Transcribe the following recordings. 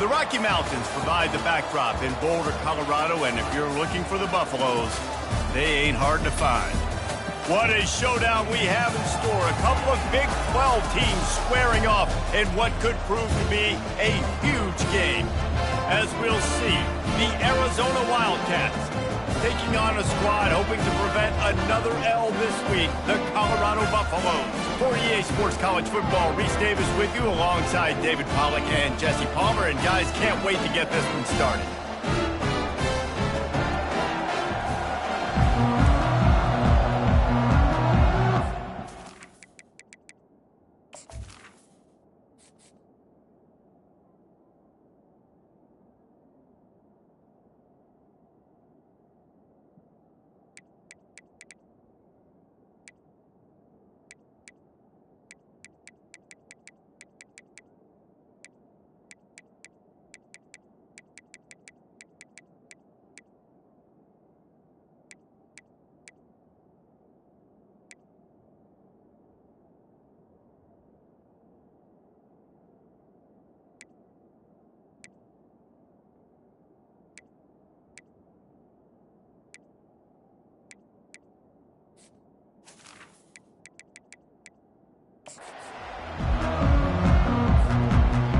The Rocky Mountains provide the backdrop in Boulder, Colorado, and if you're looking for the Buffaloes, they ain't hard to find. What a showdown we have in store. A couple of Big 12 teams squaring off in what could prove to be a huge game. As we'll see, the Arizona Wildcats taking on a squad hoping to prevent another L this week, the Colorado Buffaloes. For EA Sports College Football, Reese Davis with you alongside David Pollack and Jesse Palmer. And guys, can't wait to get this one started.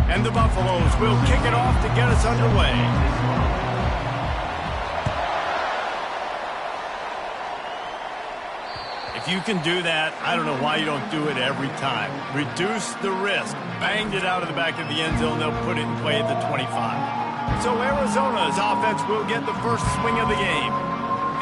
And the Buffaloes will kick it off to get us underway. If you can do that, I don't know why you don't do it every time. Reduce the risk. Banged it out of the back of the end zone. They'll put it in play at the 25. So Arizona's offense will get the first swing of the game.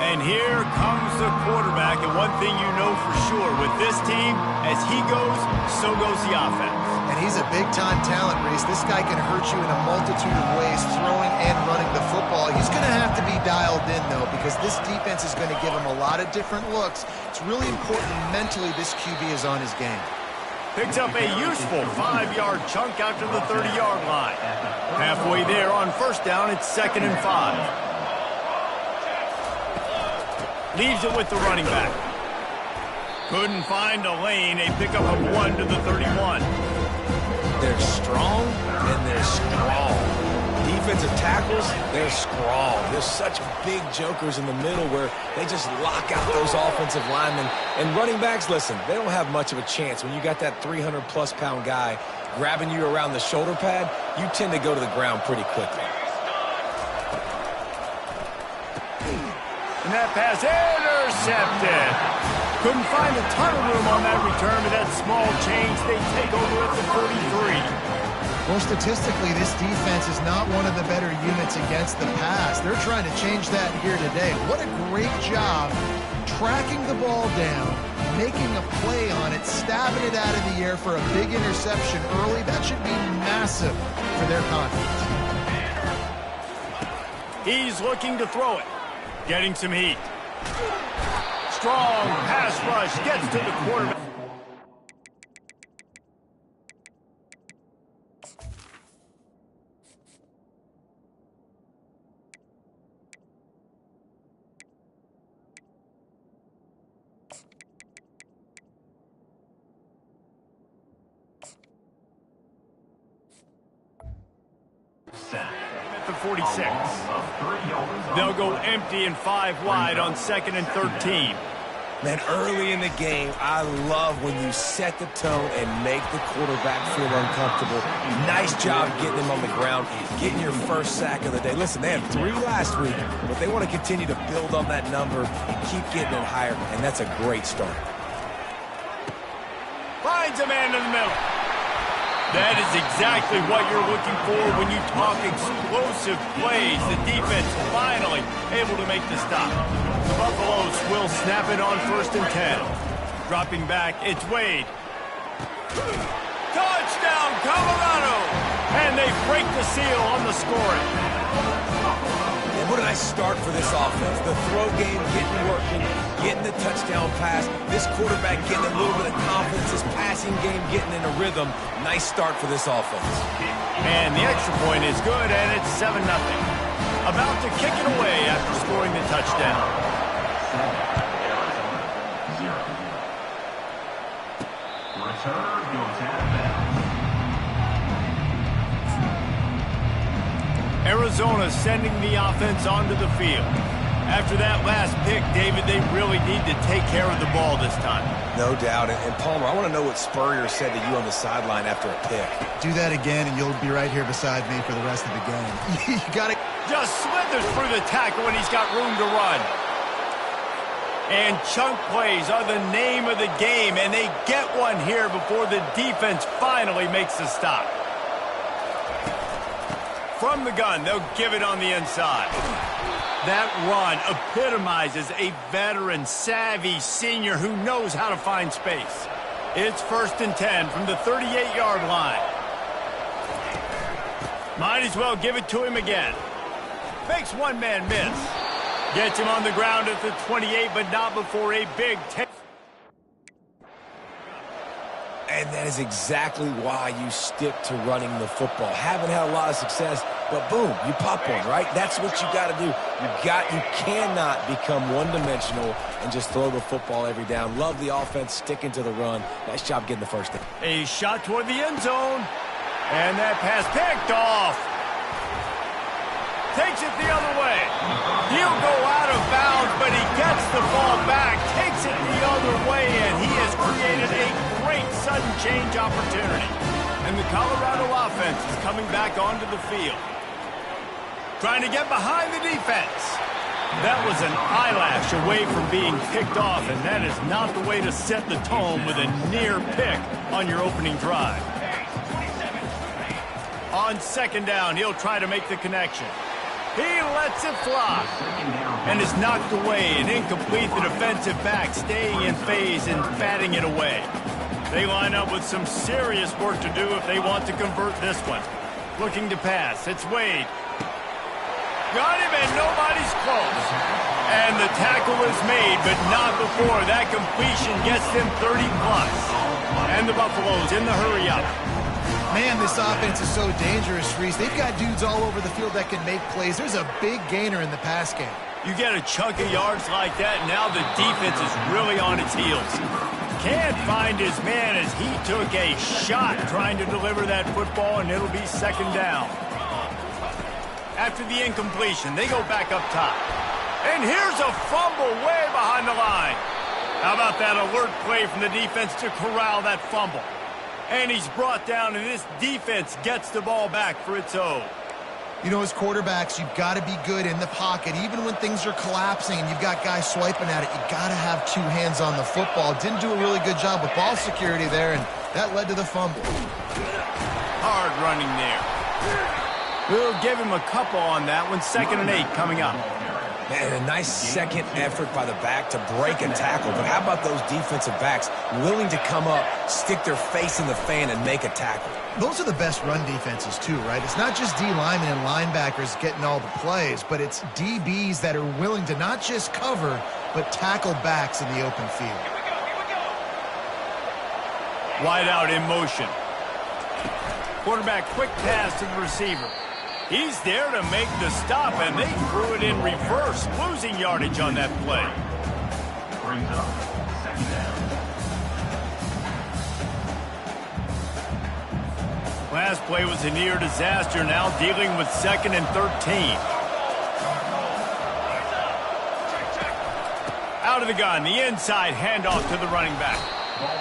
And here comes the quarterback. And one thing you know for sure with this team, as he goes, so goes the offense. And he's a big-time talent, Reese. This guy can hurt you in a multitude of ways, throwing and running the football. He's going to have to be dialed in, though, because this defense is going to give him a lot of different looks. It's really important mentally this QB is on his game. Picks up a useful 5-yard chunk out to the 30-yard line. Halfway there on first down, it's 2nd and 5. Leaves it with the running back. Couldn't find a lane. A pickup of 1 to the 31. They're strong, and they're strong. Defensive tackles, they're strong. There's such big jokers in the middle where they just lock out those offensive linemen. And running backs, listen, they don't have much of a chance. When you got that 300-plus pound guy grabbing you around the shoulder pad, you tend to go to the ground pretty quickly. And that pass intercepted. Couldn't find a ton of room on that return, but that small change, they take over at the 43. Well, statistically, this defense is not one of the better units against the pass. They're trying to change that here today. What a great job tracking the ball down, making a play on it, stabbing it out of the air for a big interception early. That should be massive for their confidence. He's looking to throw it. Getting some heat. Strong pass rush gets to the quarterback. At the 46. They'll go empty and 5 wide on 2nd and 13. Man, early in the game, I love when you set the tone and make the quarterback feel uncomfortable. Nice job getting him on the ground, getting your first sack of the day. Listen, they had 3 last week, but they want to continue to build on that number and keep getting it higher, and that's a great start. Finds a man in the middle. That is exactly what you're looking for when you talk explosive plays. The defense finally able to make the stop. The Buffaloes will snap it on 1st and 10. Dropping back, it's Wade. Touchdown, Colorado! And they break the seal on the scoring. And what a nice start for this offense. The throw game getting working, getting the touchdown pass. This quarterback getting a little bit of confidence. This passing game getting in a rhythm. Nice start for this offense. And the extra point is good, and it's 7-0. About to kick it away after scoring the touchdown. Arizona sending the offense onto the field. After that last pick, David, they really need to take care of the ball this time. No doubt. And Palmer, I want to know what Spurrier said to you on the sideline after a pick. Do that again, and you'll be right here beside me for the rest of the game. You got to... Just slithers through the tackle, and he's got room to run. And chunk plays are the name of the game, and they get one here before the defense finally makes the stop. From the gun, they'll give it on the inside. That run epitomizes a veteran, savvy senior who knows how to find space. It's 1st and 10 from the 38-yard line. Might as well give it to him again. Makes one man miss. Gets him on the ground at the 28, but not before a big take. And that is exactly why you stick to running the football. Haven't had a lot of success, but boom, you pop one, right? That's what you got to do. You cannot become one-dimensional and just throw the football every down. Love the offense sticking to the run. Nice job getting the first down. A shot toward the end zone. And that pass picked off. Takes it the other way. He'll go out of bounds, but he gets the ball back, takes it the other way, and he has created a great sudden change opportunity. And the Colorado offense is coming back onto the field. Trying to get behind the defense. That was an eyelash away from being picked off, and that is not the way to set the tone with a near pick on your opening drive. On 2nd down, he'll try to make the connection. He lets it fly and is knocked away and incomplete. The defensive back staying in phase and batting it away. They line up with some serious work to do if they want to convert this one. Looking to pass. It's Wade. Got him and nobody's close. And the tackle is made, but not before that completion gets them 30+. And the Buffaloes in the hurry-up. Man, this offense is so dangerous, Reese. They've got dudes all over the field that can make plays. There's a big gainer in the pass game. You get a chunk of yards like that, and now the defense is really on its heels. Can't find his man as he took a shot trying to deliver that football, and it'll be 2nd down. After the incompletion, they go back up top. And here's a fumble way behind the line. How about that alert play from the defense to corral that fumble? And he's brought down, and this defense gets the ball back for its own. You know, as quarterbacks, you've got to be good in the pocket. Even when things are collapsing and you've got guys swiping at it, you've got to have 2 hands on the football. Didn't do a really good job with ball security there, and that led to the fumble. Hard running there. We'll give him a couple on that one. 2nd and 8 coming up. And a nice second effort by the back to break a tackle. But how about those defensive backs willing to come up, stick their face in the fan, and make a tackle? Those are the best run defenses, too, right? It's not just D linemen and linebackers getting all the plays, but it's DBs that are willing to not just cover, but tackle backs in the open field. Wide out in motion. Quarterback quick pass to the receiver. He's there to make the stop, and they threw it in reverse, losing yardage on that play. Brings up 2nd down. Last play was a near disaster, now dealing with 2nd and 13. Out of the gun, the inside handoff to the running back.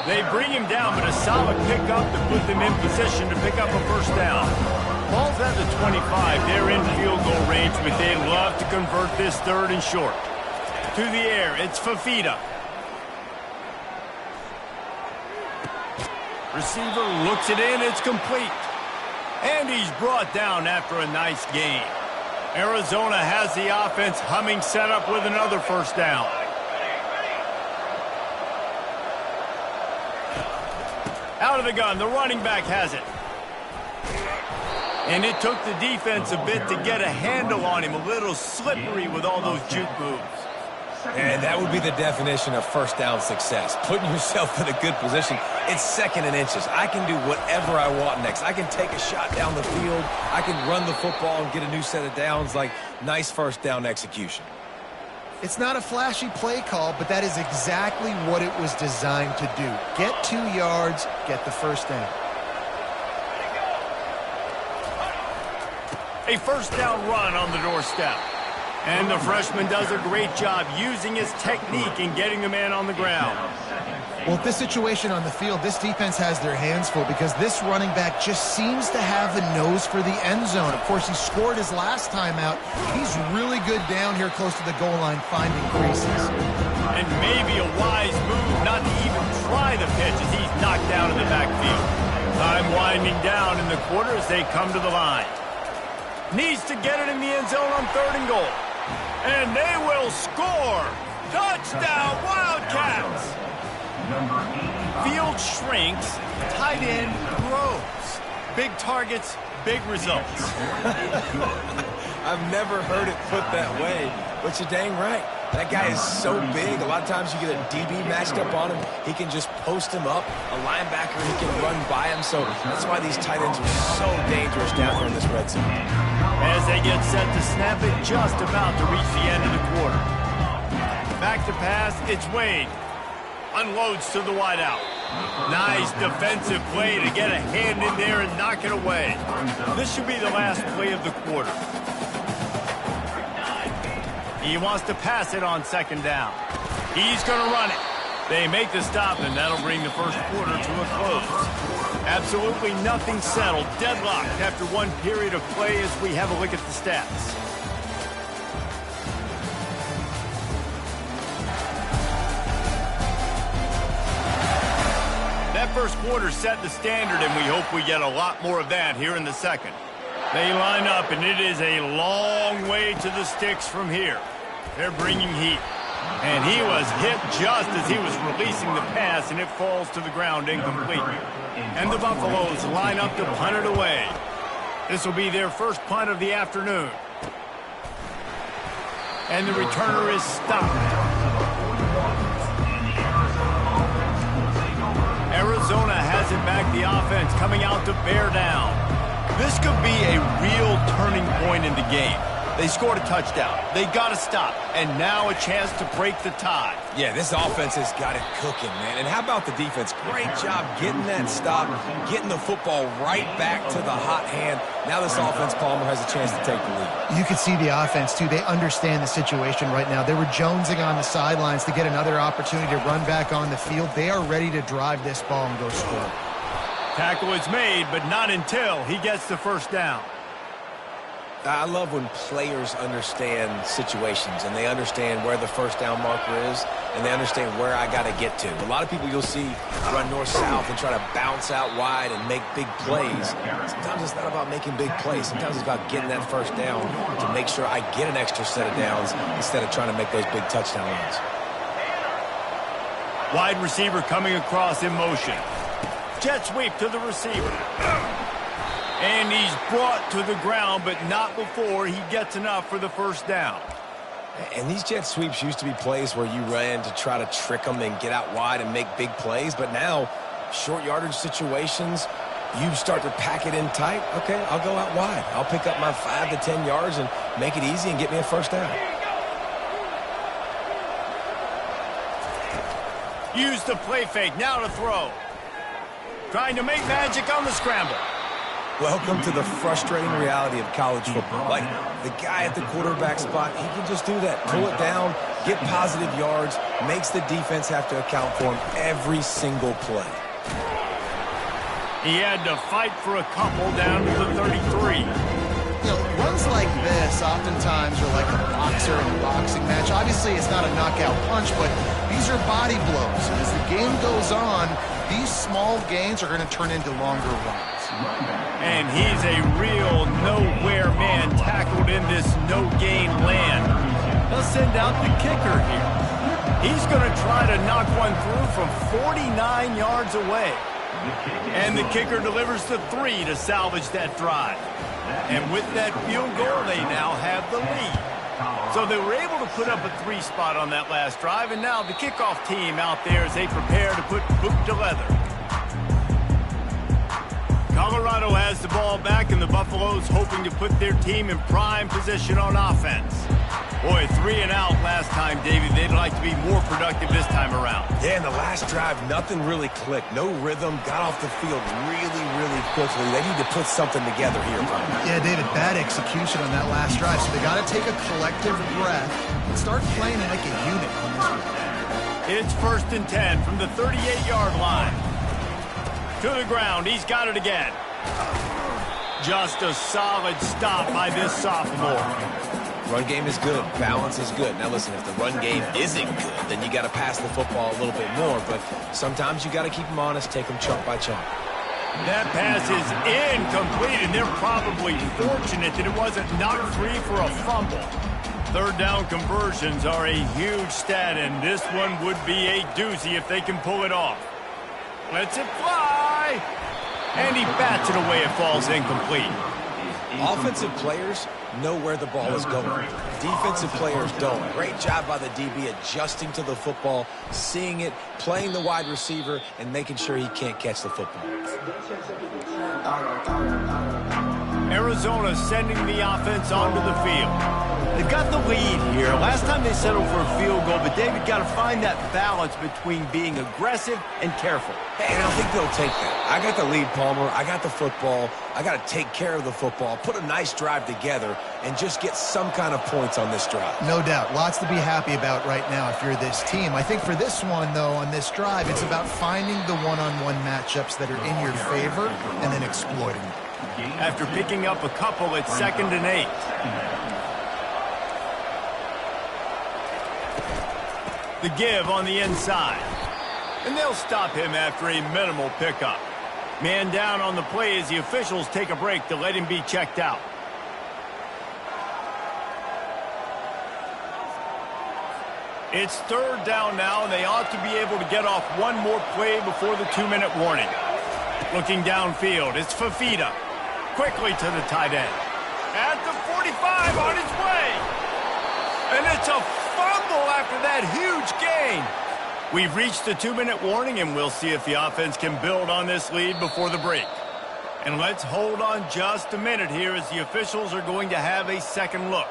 They bring him down, but a solid pickup to put them in position to pick up a 1st down. Ball's at the 25. They're in field goal range, but they'd love to convert this 3rd and short. To the air, it's Fafita. Receiver looks it in, it's complete. And he's brought down after a nice gain. Arizona has the offense humming, set up with another 1st down. Out of the gun, the running back has it. And it took the defense a bit to get a handle on him, a little slippery with all those juke moves. And that would be the definition of 1st down success. Putting yourself in a good position. It's 2nd and inches. I can do whatever I want next. I can take a shot down the field. I can run the football and get a new set of downs. Like, nice 1st down execution. It's not a flashy play call, but that is exactly what it was designed to do. Get 2 yards, get the 1st down. A first down run on the doorstep. And the freshman does a great job using his technique and getting the man on the ground. Well, with this situation on the field, this defense has their hands full because this running back just seems to have the nose for the end zone. Of course, he scored his last time out. He's really good down here close to the goal line finding creases. And maybe a wise move not to even try the pitch as he's knocked down in the backfield. Time winding down in the quarter as they come to the line. Needs to get it in the end zone on 3rd and goal. And they will score! Touchdown, Wildcats! Field shrinks, tight end grows. Big targets, big results. I've never heard it put that way, but you're dang right. That guy is so big. A lot of times you get a DB matched up on him. He can just post him up. A linebacker, he can run by him. So that's why these tight ends are so dangerous down here in this red zone. As they get set to snap it, just about to reach the end of the quarter. Back to pass, it's Wade. Unloads to the wideout. Nice defensive play to get a hand in there and knock it away. This should be the last play of the quarter. He wants to pass it on 2nd down. He's going to run it. They make the stop, and that'll bring the first quarter to a close. Absolutely nothing settled. Deadlocked after one period of play as we have a look at the stats. That first quarter set the standard, and we hope we get a lot more of that here in the second. They line up, and it is a long way to the sticks from here. They're bringing heat. And he was hit just as he was releasing the pass, and it falls to the ground incomplete. And the Buffaloes line up to punt it away. This will be their first punt of the afternoon. And the returner is stopped. Arizona has it back, the offense coming out to bear down. This could be a real turning point in the game. They scored a touchdown. They got to stop. And now a chance to break the tie. Yeah, this offense has got it cooking, man. And how about the defense? Great job getting that stop, getting the football right back to the hot hand. Now this offense, Palmer, has a chance to take the lead. You can see the offense, too. They understand the situation right now. They were jonesing on the sidelines to get another opportunity to run back on the field. They are ready to drive this ball and go score. Tackle is made, but not until he gets the first down. I love when players understand situations and they understand where the first down marker is and they understand where I got to get to. A lot of people you'll see run north-south and try to bounce out wide and make big plays. Sometimes it's not about making big plays. Sometimes it's about getting that first down to make sure I get an extra set of downs instead of trying to make those big touchdown runs. Wide receiver coming across in motion. Jet sweep to the receiver. And he's brought to the ground, but not before he gets enough for the first down. And these jet sweeps used to be plays where you ran to try to trick them and get out wide and make big plays. But now, short yardage situations, you start to pack it in tight. Okay, I'll go out wide. I'll pick up my 5 to 10 yards and make it easy and get me a first down. Use the play fake, now to throw. Trying to make magic on the scramble. Welcome to the frustrating reality of college football. Like, the guy at the quarterback spot, he can just do that. Pull it down, get positive yards, makes the defense have to account for him every single play. He had to fight for a couple down to the 33. You know, runs like this oftentimes are like a boxer in a boxing match. Obviously, it's not a knockout punch, but these are body blows. And as the game goes on, these small gains are going to turn into longer runs. And he's a real nowhere man tackled in this no-gain land. They'll send out the kicker here. He's going to try to knock one through from 49 yards away. And the kicker delivers the 3 to salvage that drive. And with that field goal, they now have the lead. So they were able to put up a 3 spot on that last drive, and now the kickoff team out there as they prepare to put boot to leather. Colorado has the ball back, and the Buffaloes hoping to put their team in prime position on offense. Boy, 3 and out last time, David. They'd like to be more productive this time around. Yeah, in the last drive, nothing really clicked. No rhythm, got off the field really, really quickly. They need to put something together here, Brian. Yeah, David, bad execution on that last drive. So they got to take a collective breath and start playing like a unit on this one. It's 1st and 10 from the 38-yard line. To the ground, he's got it again. Just a solid stop by this sophomore. Run game is good. Balance is good. Now listen, if the run game isn't good, then you got to pass the football a little bit more. But sometimes you got to keep them honest, take them chunk by chunk. That pass is incomplete, and they're probably fortunate that it wasn't knocked free for a fumble. 3rd down conversions are a huge stat, and this one would be a doozy if they can pull it off. Lets it fly, and he bats it away. It falls incomplete. Offensive players know where the ball is going. Defensive players don't. Great job by the DB adjusting to the football, seeing it, playing the wide receiver, and making sure he can't catch the football. Arizona sending the offense onto the field. They've got the lead here. Last time they settled for a field goal, but David got to find that balance between being aggressive and careful. Hey, and I think they'll take that. I got the lead, Palmer. I got the football. I got to take care of the football, put a nice drive together, and just get some kind of points on this drive. No doubt. Lots to be happy about right now if you're this team. I think for this one, though, on this drive, it's about finding the one-on-one matchups that are in your favor and then exploiting them. After picking up a couple, it's 2nd and 8. The give on the inside. And they'll stop him after a minimal pickup. Man down on the play as the officials take a break to let him be checked out. It's 3rd down now, and they ought to be able to get off one more play before the 2-minute warning. Looking downfield, it's Fafita. Quickly to the tight end. At the 45 on his way. And it's a fumble after that huge gain. We've reached the 2-minute warning, and we'll see if the offense can build on this lead before the break. And let's hold on just a minute here as the officials are going to have a second look.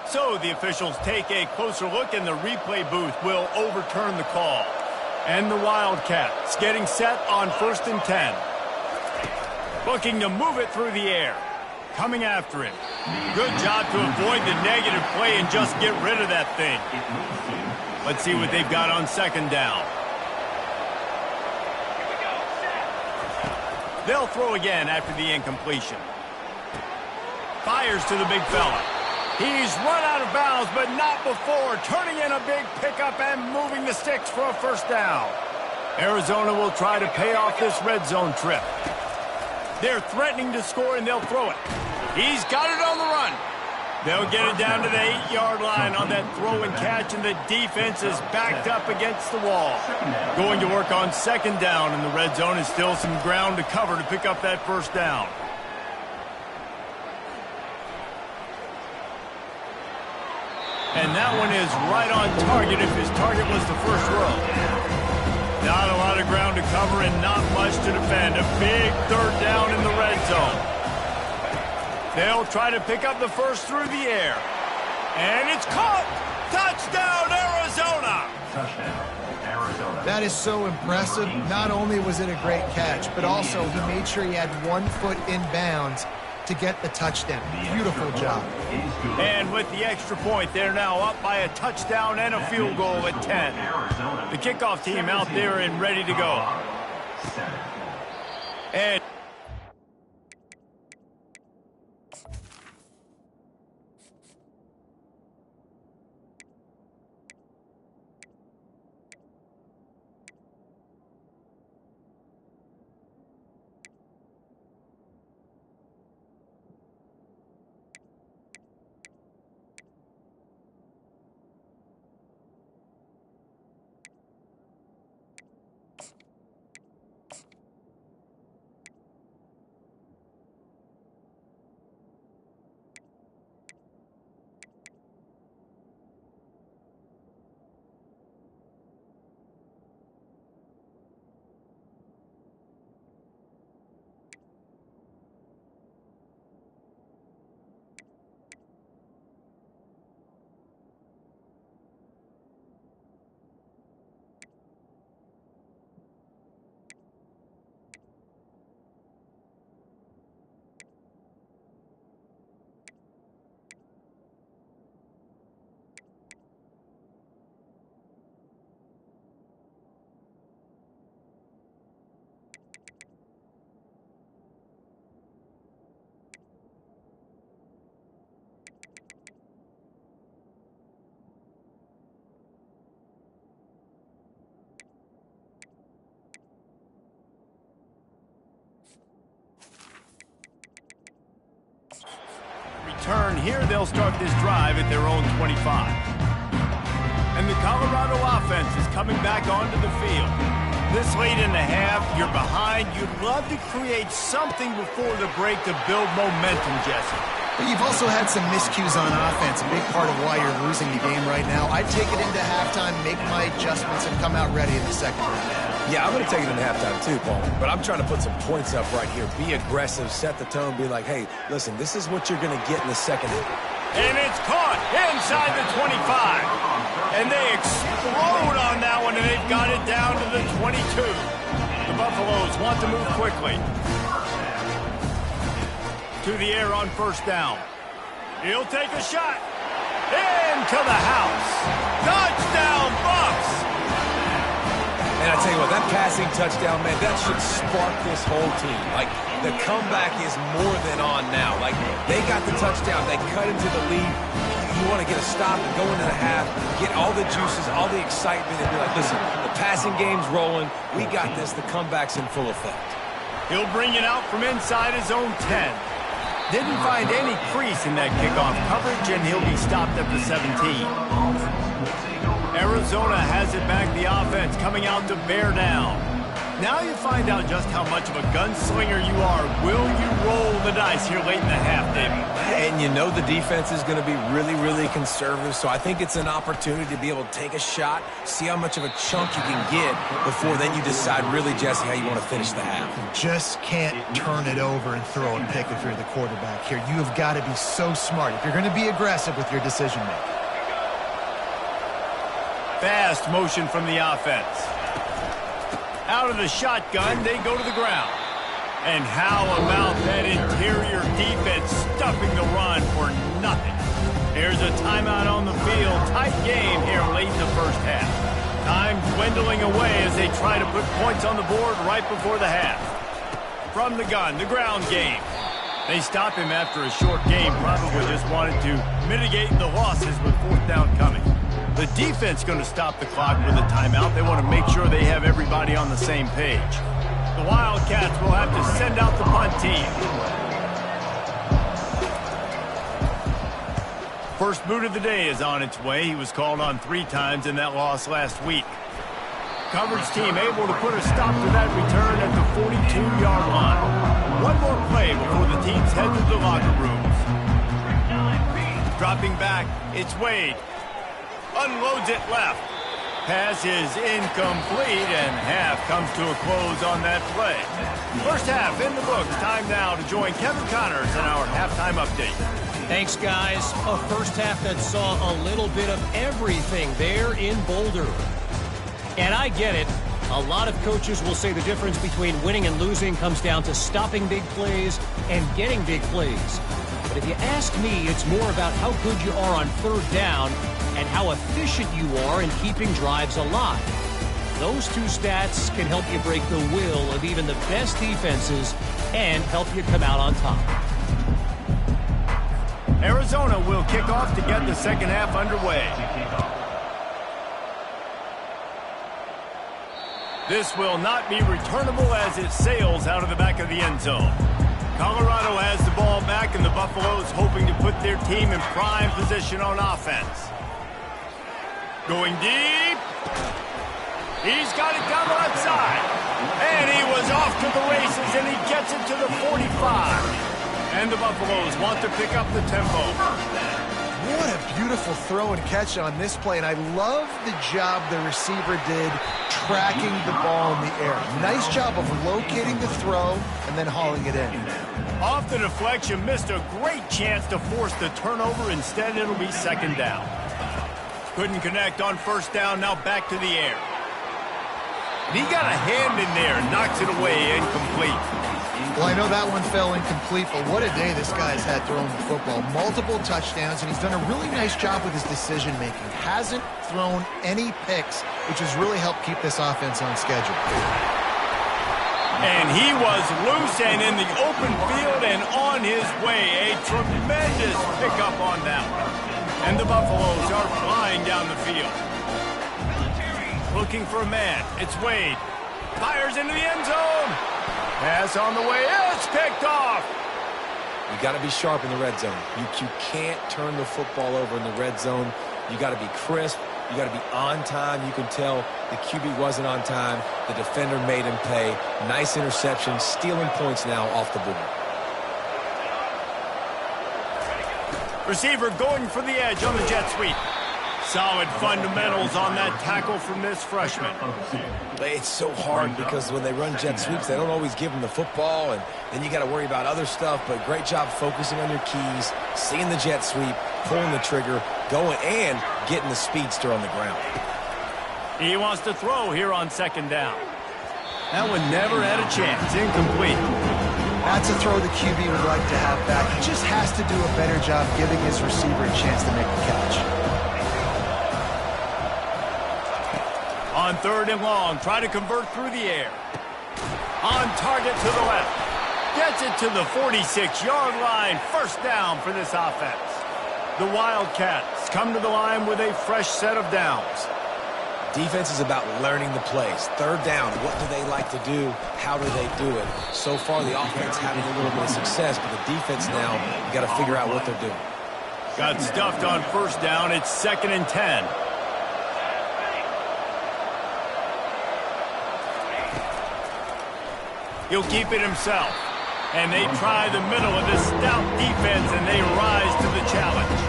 So the officials take a closer look, and the replay booth will overturn the call. And the Wildcats getting set on 1st and 10. Looking to move it through the air. Coming after it. Good job to avoid the negative play and just get rid of that thing. Let's see what they've got on 2nd down. They'll throw again after the incompletion. Fires to the big fella. He's run out of bounds, but not before. Turning in a big pickup and moving the sticks for a 1st down. Arizona will try to pay off this red zone trip. They're threatening to score, and they'll throw it. He's got it on the run. They'll get it down to the 8-yard line on that throw and catch, and the defense is backed up against the wall. Going to work on 2nd down, and the red zone is still some ground to cover to pick up that 1st down. And that one is right on target if his target was the first row. Not a lot of ground to cover and not much to defend. A big 3rd down in the red zone. They'll try to pick up the first through the air. And it's caught! Touchdown, Arizona! Touchdown, Arizona. That is so impressive. Not only was it a great catch, but also he made sure he had 1 foot in bounds to get the touchdown. Beautiful job. And with the extra point, they're now up by a touchdown and a field goal at 10. The kickoff team out there and ready to go. And return. Here they'll start this drive at their own 25. And the Colorado offense is coming back onto the field. This late in the half, you're behind. You'd love to create something before the break to build momentum, Jesse. But you've also had some miscues on offense, a big part of why you're losing the game right now. I'd take it into halftime, make my adjustments, and come out ready in the second half. Yeah, I'm going to take it into halftime too, Paul. But I'm trying to put some points up right here. Be aggressive, set the tone, be like, hey, listen, this is what you're going to get in the second half. And it's caught inside the 25. And they explode on that one, and they've got it down to the 22. The Buffaloes want to move quickly. To the air on first down. He'll take a shot. Into the house. Touchdown, Bucs! And I tell you what, that passing touchdown, man, that should spark this whole team. Like, the comeback is more than on now. Like, they got the touchdown. They cut into the lead. You want to get a stop and go into the half, get all the juices, all the excitement, and be like, listen, the passing game's rolling. We got this. The comeback's in full effect. He'll bring it out from inside his own 10. Didn't find any crease in that kickoff coverage, and he'll be stopped at the 17. Arizona has it back, the offense coming out to bear down. Now you find out just how much of a gunslinger you are. Will you roll the dice here late in the half, David? And you know the defense is going to be really, really conservative, so I think it's an opportunity to be able to take a shot, see how much of a chunk you can get before then you decide really, Jesse, how you want to finish the half. Just can't turn it over and throw a pick if you're the quarterback here. You have got to be so smart if you're going to be aggressive with your decision-making. Fast motion from the offense. Out of the shotgun, they go to the ground. And how about that interior defense stuffing the run for nothing? Here's a timeout on the field. Tight game here late in the first half. Time dwindling away as they try to put points on the board right before the half. From the gun, the ground game. They stop him after a short game, probably just wanted to mitigate the losses with fourth down coming. The defense going to stop the clock with a timeout. They want to make sure they have everybody on the same page. The Wildcats will have to send out the punt team. First boot of the day is on its way. He was called on 3 times in that loss last week. Coverage team able to put a stop to that return at the 42-yard line. One more play before the teams head to the locker rooms. Dropping back, it's Wade. Unloads it left. Pass is incomplete, and half comes to a close on that play. First half in the books. Time now to join Kevin Connors in our halftime update. Thanks, guys. A first half that saw a little bit of everything there in Boulder. And I get it. A lot of coaches will say the difference between winning and losing comes down to stopping big plays and getting big plays. But if you ask me, it's more about how good you are on third down and how efficient you are in keeping drives alive. Those two stats can help you break the will of even the best defenses and help you come out on top. Arizona will kick off to get the second half underway. This will not be returnable as it sails out of the back of the end zone. Colorado has the ball back, and the Buffaloes hoping to put their team in prime position on offense. Going deep. He's got it down the left side. And he was off to the races, and he gets it to the 45. And the Buffaloes want to pick up the tempo. What a beautiful throw and catch on this play, and I love the job the receiver did tracking the ball in the air. Nice job of locating the throw and then hauling it in. Off the deflection, missed a great chance to force the turnover. Instead, it'll be second down. Couldn't connect on first down, now back to the air. He got a hand in there, knocks it away, incomplete. Well, I know that one fell incomplete, but what a day this guy's had throwing the football. Multiple touchdowns, and he's done a really nice job with his decision-making. Hasn't thrown any picks, which has really helped keep this offense on schedule. And he was loose and in the open field and on his way. A tremendous pickup on that one. And the Buffaloes are flying down the field. Looking for a man. It's Wade. Fires into the end zone. Pass on the way. It's picked off. You got to be sharp in the red zone. You can't turn the football over in the red zone. You got to be crisp. You got to be on time. You can tell the QB wasn't on time. The defender made him pay. Nice interception, stealing points now off the board. Receiver going for the edge on the jet sweep. Solid fundamentals on that tackle from this freshman. It's so hard because when they run jet sweeps, they don't always give them the football, and then you got to worry about other stuff. But great job focusing on your keys, seeing the jet sweep, pulling the trigger, going and getting the speedster on the ground. He wants to throw here on second down. That one never had a chance. Incomplete. That's a throw the QB would like to have back. He just has to do a better job giving his receiver a chance to make the catch. On third and long, try to convert through the air. On target to the left. Gets it to the 46-yard line. First down for this offense. The Wildcats come to the line with a fresh set of downs. Defense is about learning the plays. Third down, what do they like to do? How do they do it? So far, the offense having a little bit of success, but the defense now, you got to figure out what they're doing. Got stuffed on first down. It's 2nd and 10. He'll keep it himself. And they try the middle of this stout defense, and they rise to the challenge.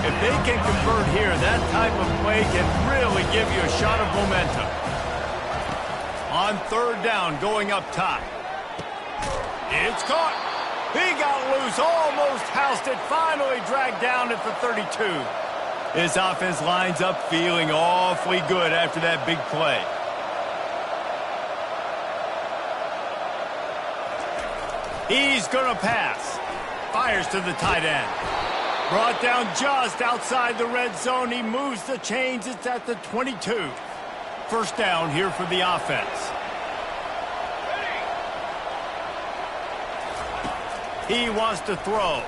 If they can convert here, that type of play can really give you a shot of momentum. On third down, going up top. It's caught. He got loose, almost housed it, finally dragged down at the 32. This offense lines up feeling awfully good after that big play. He's going to pass. Fires to the tight end. Brought down just outside the red zone. He moves the chains. It's at the 22. First down here for the offense. He wants to throw.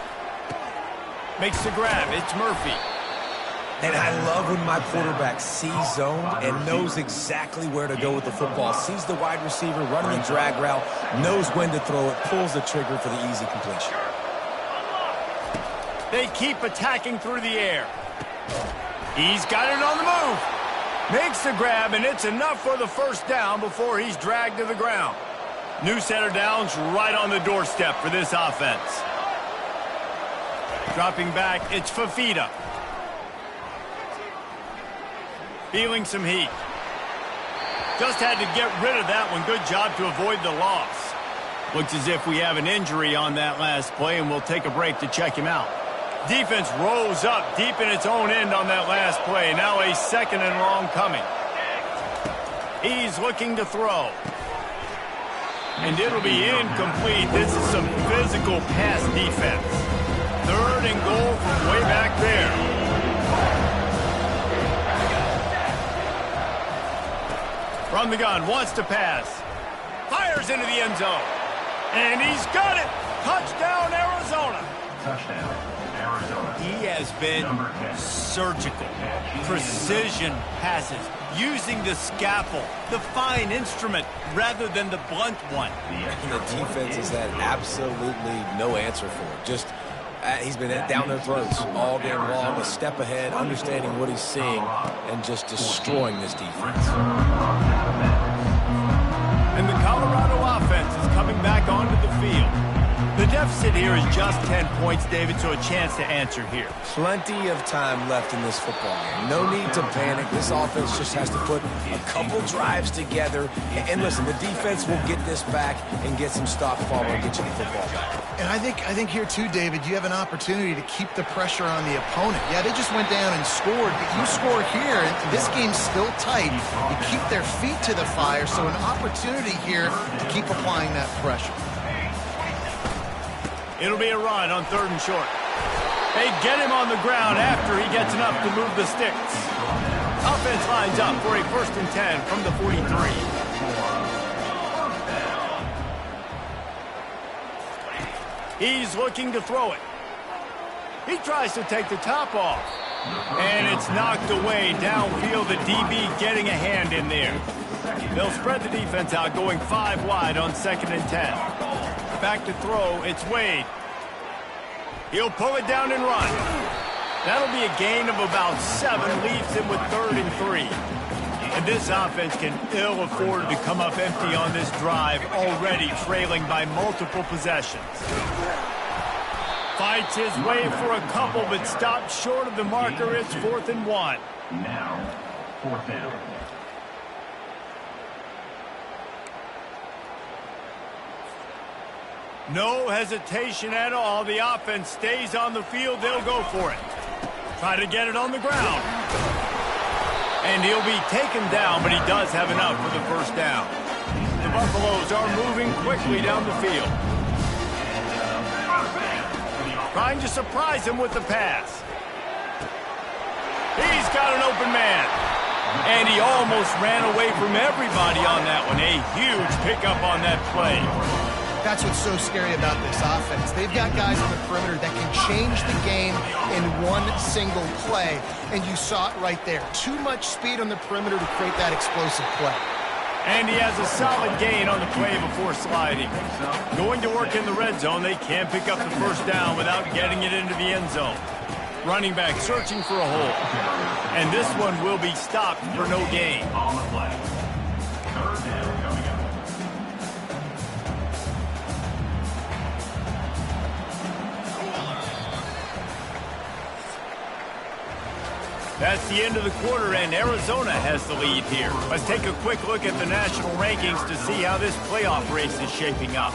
Makes the grab. It's Murphy. And I love when my quarterback sees zone and knows exactly where to go with the football. Sees the wide receiver running the drag route, knows when to throw it, pulls the trigger for the easy completion. They keep attacking through the air. He's got it on the move. Makes the grab, and it's enough for the first down before he's dragged to the ground. New set of downs right on the doorstep for this offense. Dropping back, it's Fafita. Feeling some heat. Just had to get rid of that one. Good job to avoid the loss. Looks as if we have an injury on that last play, and we'll take a break to check him out. Defense rose up deep in its own end on that last play. Now a 2nd and long coming. He's looking to throw. And it'll be incomplete. This is some physical pass defense. 3rd and goal from way back there. From the gun, wants to pass. Fires into the end zone. And he's got it. Touchdown, Arizona. Touchdown, Arizona. He has been surgical. Precision passes. Using the scalpel, the fine instrument, rather than the blunt one. And the defense has had absolutely no answer for it. Just, he's been down their throats all game long, a step ahead, understanding what he's seeing, and just destroying this defense. And the Colorado offense is coming back onto the field. The deficit here is just 10 points, David, so a chance to answer here. Plenty of time left in this football game. No need to panic. This offense just has to put a couple drives together. And listen, the defense will get this back and get some stop follow and get you the football back. And I think here too, David, you have an opportunity to keep the pressure on the opponent. Yeah, they just went down and scored, but you score here, and this game's still tight. You keep their feet to the fire, so an opportunity here to keep applying that pressure. It'll be a run on 3rd and short. They get him on the ground after he gets enough to move the sticks. Offense lines up for a 1st and 10 from the 43. He's looking to throw it. He tries to take the top off. And it's knocked away downfield. The DB getting a hand in there. They'll spread the defense out, going 5 wide on 2nd and 10. Back to throw, it's Wade. He'll pull it down and run. That'll be a gain of about 7, leaves him with 3rd and 3. And this offense can ill afford to come up empty on this drive, already trailing by multiple possessions. Fights his way for a couple, but stops short of the marker. It's 4th and 1. Now, 4th down. No hesitation at all. The offense stays on the field. They'll go for it. Try to get it on the ground. And he'll be taken down, but he does have enough for the first down. The Buffaloes are moving quickly down the field. Trying to surprise him with the pass. He's got an open man. And he almost ran away from everybody on that one. A huge pickup on that play. That's what's so scary about this offense. They've got guys on the perimeter that can change the game in one single play, and you saw it right there. Too much speed on the perimeter to create that explosive play. And he has a solid gain on the play before sliding. Going to work in the red zone, they can't pick up the first down without getting it into the end zone. Running back searching for a hole. And this one will be stopped for no gain. On the play. 3rd down coming up. That's the end of the quarter, and Arizona has the lead here. Let's take a quick look at the national rankings to see how this playoff race is shaping up.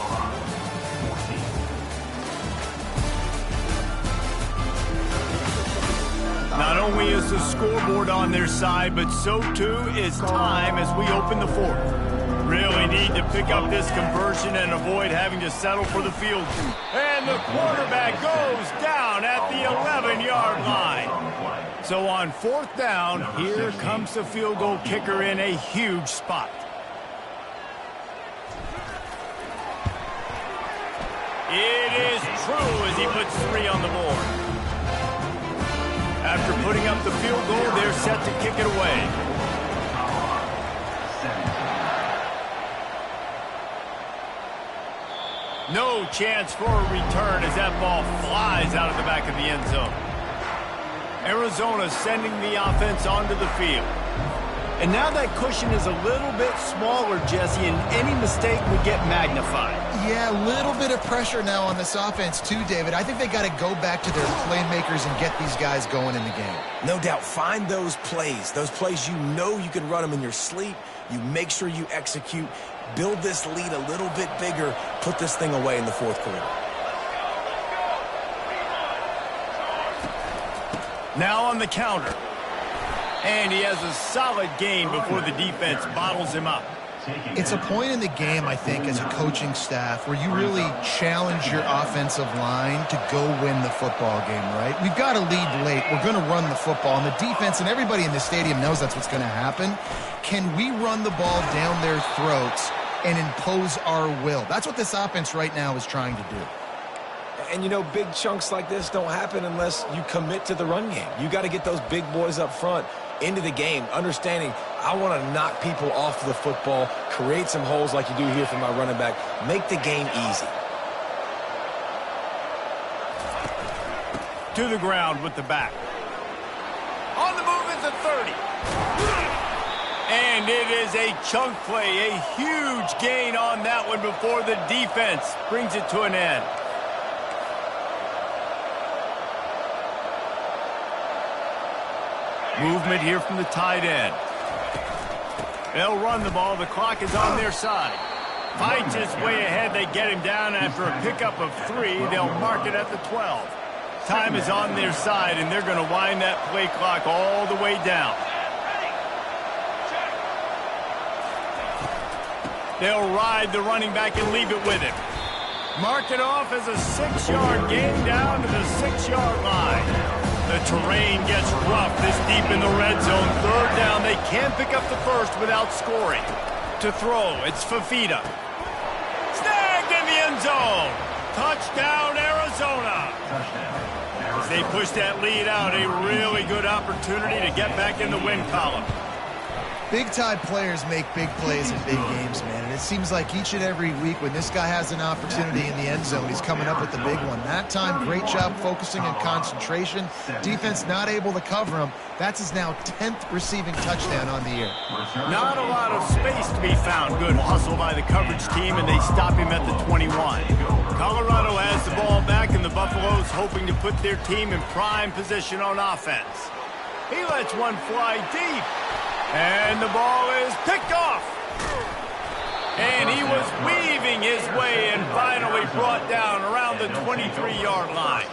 Not only is the scoreboard on their side, but so too is time as we open the 4th. Really need to pick up this conversion and avoid having to settle for the field. And the quarterback goes down at the 11-yard line. So on 4th down, here comes the field goal kicker in a huge spot. It is true as he puts 3 on the board. After putting up the field goal, they're set to kick it away. No chance for a return as that ball flies out of the back of the end zone. Arizona sending the offense onto the field. And now that cushion is a little bit smaller, Jesse, and any mistake would get magnified. Yeah, a little bit of pressure now on this offense too, David. I think they got to go back to their playmakers and get these guys going in the game. No doubt. Find those plays you know you can run them in your sleep. You make sure you execute. Build this lead a little bit bigger. Put this thing away in the 4th quarter. Now on the counter. And he has a solid gain before the defense bottles him up. It's a point in the game, I think, as a coaching staff where you really challenge your offensive line to go win the football game, right? We've got to lead late. We're going to run the football. And the defense and everybody in the stadium knows that's what's going to happen. Can we run the ball down their throats and impose our will? That's what this offense right now is trying to do. And, you know, big chunks like this don't happen unless you commit to the run game. You got to get those big boys up front into the game, understanding I want to knock people off the football, create some holes like you do here for my running back, make the game easy. To the ground with the back. On the move is a 30. And it is a chunk play, a huge gain on that one before the defense brings it to an end. Movement here from the tight end. They'll run the ball. The clock is on their side. Fights his way ahead. They get him down after a pickup of 3. They'll mark it at the 12. Time is on their side, and they're going to wind that play clock all the way down. They'll ride the running back and leave it with him. Mark it off as a 6-yard gain down to the 6-yard line. The terrain gets rough this deep in the red zone. 3rd down, they can't pick up the first without scoring. To throw, it's Fafita. Snagged in the end zone. Touchdown, Arizona. As they push that lead out, a really good opportunity to get back in the win column. Big-time players make big plays in big games, man. And it seems like each and every week when this guy has an opportunity in the end zone, he's coming up with the big one. That time, great job focusing and concentration. Defense not able to cover him. That's his now 10th receiving touchdown on the year. Not a lot of space to be found. Good hustle by the coverage team, and they stop him at the 21. Colorado has the ball back, and the Buffaloes hoping to put their team in prime position on offense. He lets one fly deep. And the ball is picked off. And he was weaving his way and finally brought down around the 23-yard line.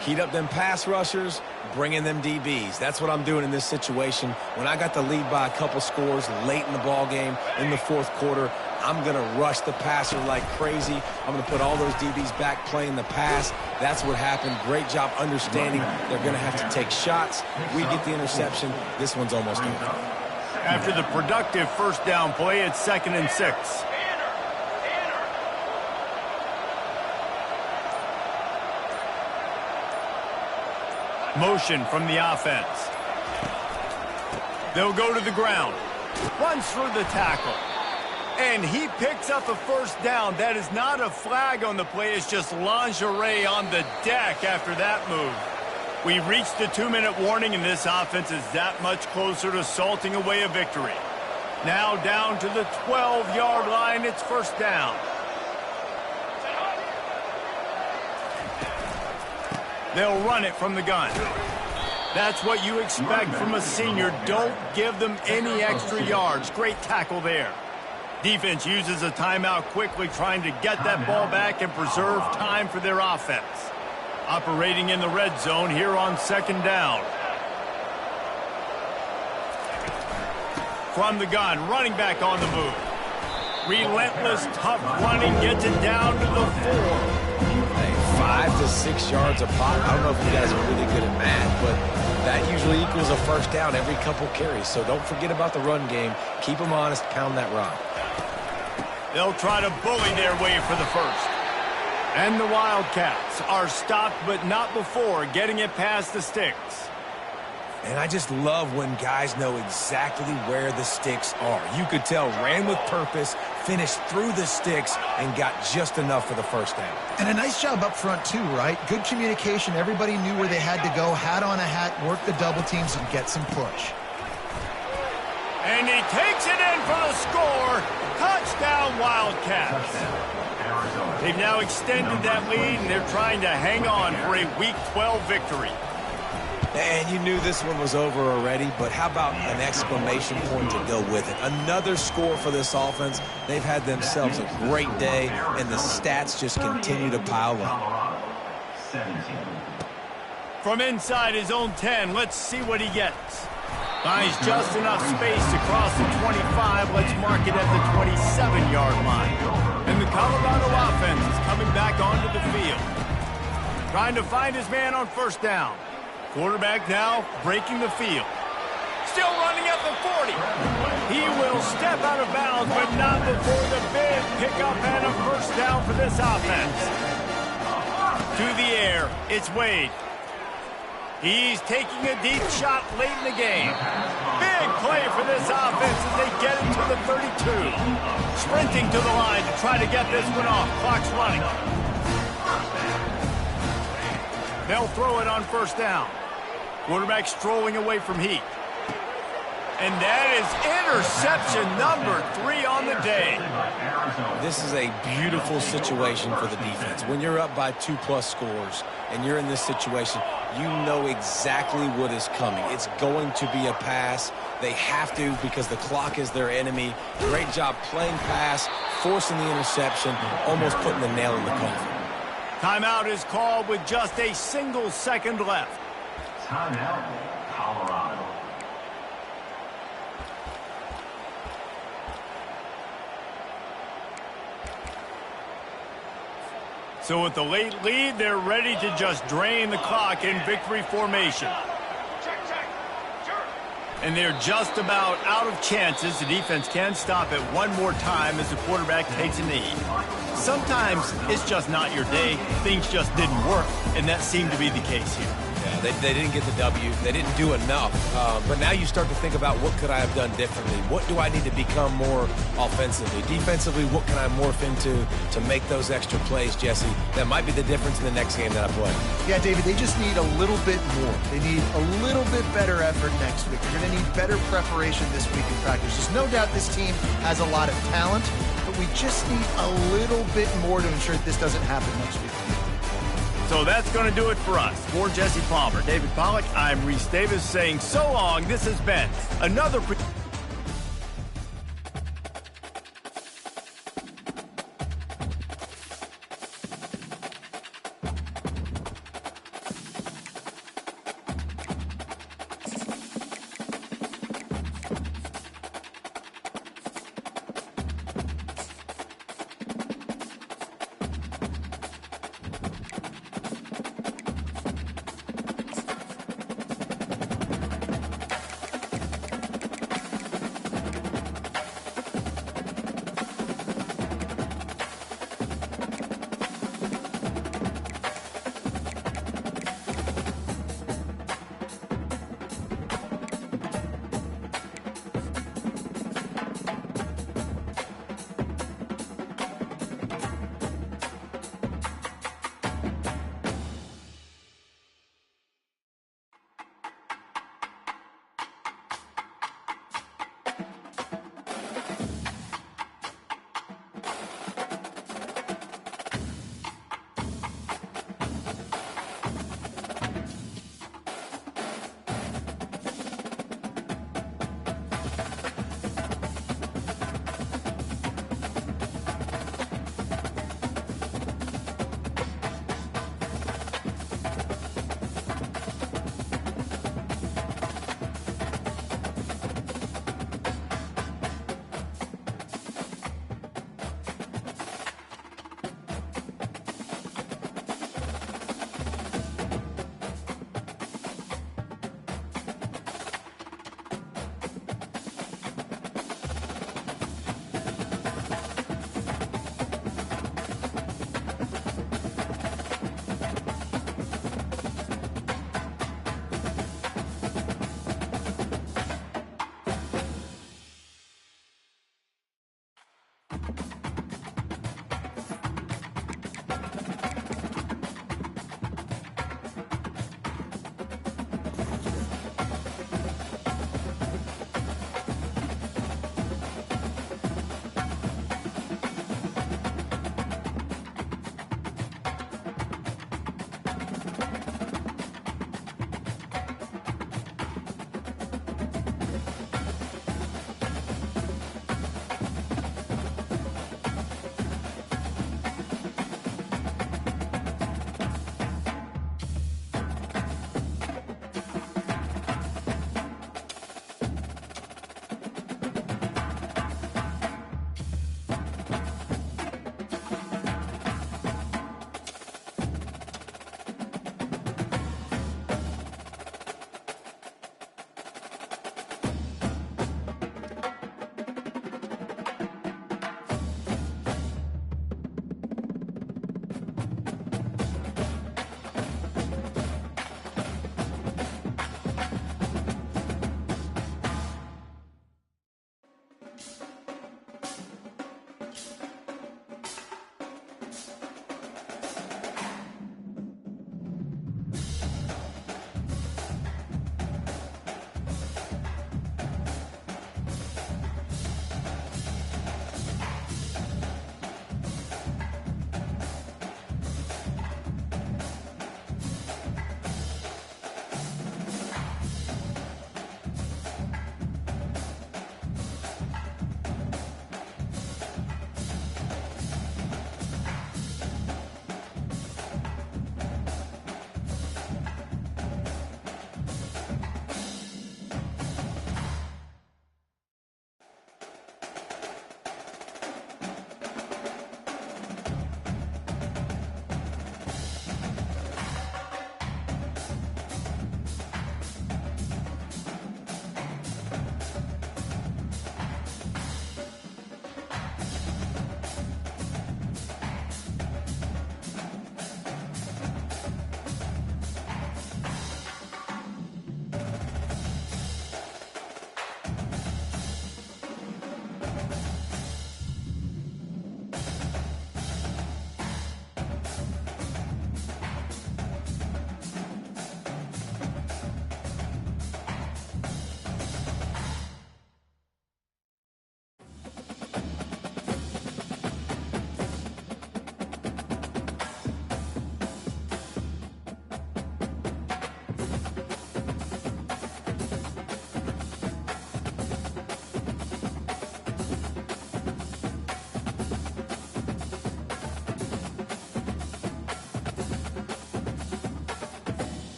Heat up them pass rushers, bring in them DBs. That's what I'm doing in this situation. When I got the lead by a couple scores late in the ball game in the fourth quarter, I'm going to rush the passer like crazy. I'm going to put all those DBs back playing the pass. That's what happened. Great job understanding they're going to have to take shots. We get the interception. This one's almost over. After the productive first down play, it's 2nd and 6. Motion from the offense. They'll go to the ground. Runs through the tackle. And he picks up a first down. That is not a flag on the play. It's just lingerie on the deck after that move. We reached the 2-minute warning, and this offense is that much closer to salting away a victory. Now down to the 12-yard line. It's first down. They'll run it from the gun. That's what you expect from a senior. Don't give them any extra yards. Great tackle there. Defense uses a timeout quickly, trying to get that ball back and preserve time for their offense. Operating in the red zone here on 2nd down. From the gun, running back on the move. Relentless, tough running, gets it down to the 4. Hey, 5 to 6 yards a pop. I don't know if you guys are really good at math, but that usually equals a first down every couple carries. So don't forget about the run game. Keep them honest, pound that rock. They'll try to bully their way for the first. And the Wildcats are stopped, but not before getting it past the sticks. And I just love when guys know exactly where the sticks are. You could tell ran with purpose, finished through the sticks, and got just enough for the first down. And a nice job up front, too, right? Good communication. Everybody knew where they had to go, hat on a hat, work the double teams, and get some push. And he takes it in for the score. Touchdown, Wildcats. They've now extended that lead, and they're trying to hang on for a Week 12 victory. And you knew this one was over already, but how about an exclamation point to go with it? Another score for this offense. They've had themselves a great day, and the stats just continue to pile up. From inside his own 10, let's see what he gets. Finds just enough space to cross the 25. Let's mark it at the 27-yard line. And the Colorado offense is coming back onto the field. Trying to find his man on first down. Quarterback now breaking the field. Still running at the 40. He will step out of bounds, but not before the big pickup and a first down for this offense. To the air, it's Wade. He's taking a deep shot late in the game. Big play for this offense as they get it to the 32. Sprinting to the line to try to get this one off. Clock's running. They'll throw it on first down. Quarterback strolling away from Heat. And that is interception number 3 on the day. This is a beautiful situation for the defense. When you're up by 2+ scores and you're in this situation, you know exactly what is coming. It's going to be a pass. They have to because the clock is their enemy. Great job playing pass, forcing the interception, almost putting the nail in the coffin. Timeout is called with just a single second left. Timeout, Colorado. So with the late lead, they're ready to just drain the clock in victory formation. And they're just about out of chances. The defense can stop it one more time as the quarterback takes a knee. Sometimes it's just not your day. Things just didn't work, and that seemed to be the case here. Yeah, they didn't get the W. They didn't do enough. But now you start to think about what could I have done differently? What do I need to become more offensively? Defensively, what can I morph into to make those extra plays, Jesse? That might be the difference in the next game that I play. Yeah, David, they just need a little bit more. They need a little bit better effort next week. They're going to need better preparation this week in practice. There's no doubt this team has a lot of talent, but we just need a little bit more to ensure that this doesn't happen next week. So that's going to do it for us. For Jesse Palmer, David Pollack, I'm Reese Davis saying so long. This has been another...